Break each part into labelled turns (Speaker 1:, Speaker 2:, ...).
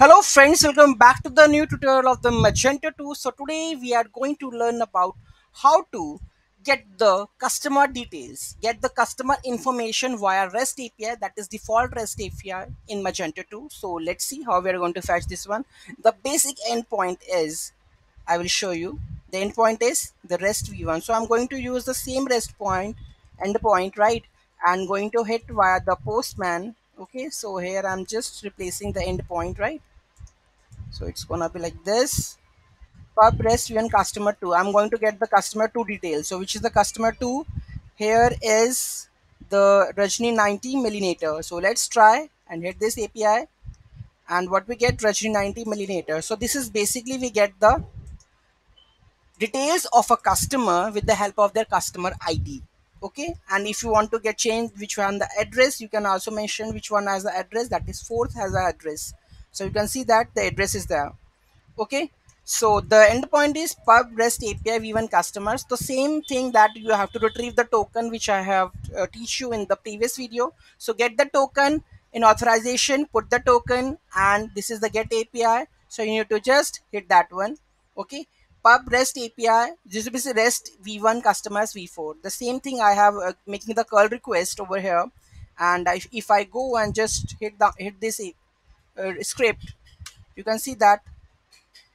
Speaker 1: Hello friends, welcome back to the new tutorial of the Magento2. So today we are going to learn about how to get the customer details, get the customer information via REST API, that is default REST API in Magento2. So let's see how we are going to fetch this one. The basic endpoint is, I will show you, the endpoint is the REST v1. So I'm going to use the same REST endpoint, right? I'm going to hit via the postman. Okay, so here I'm just replacing the endpoint, right? So it's gonna be like this. Pub rest one customer two. I'm going to get the customer two details. So which is the customer two? Here is the Rajni 90 milliliter. So let's try and hit this API. And what we get, Rajni 90 milliliter. So this is basically we get the details of a customer with the help of their customer ID. Okay, and if you want to get changed which one the address, you can also mention which one has the address, that is fourth has the address. So you can see that the address is there. Okay, so the endpoint is pub rest API v1 customers, the same thing that you have to retrieve the token which I have teach you in the previous video. So get the token in authorization, put the token, and this is the get API. So you need to just hit that one. Okay, pub rest API, this is rest v1 customers v4, the same thing I have making the curl request over here. And if I go and just hit this script, you can see that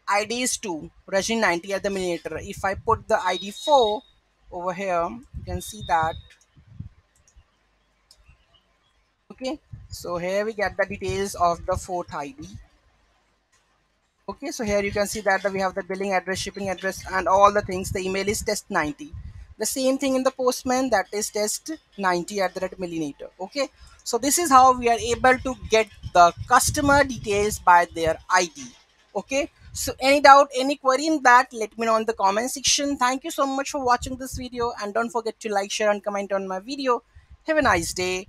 Speaker 1: ID is 2, Rajin 90 at the milliliter. If I put the ID 4 over here, you can see that. Okay, so here we get the details of the fourth ID. Okay, so here you can see that we have the billing address, shipping address, and all the things. The email is test 90. The same thing in the postman, that is test 90 at the red milliliter. Okay, so this is how we are able to get the customer details by their ID. Okay, so any doubt, any query in that, let me know in the comment section. Thank you so much for watching this video, and don't forget to like, share, and comment on my video. Have a nice day.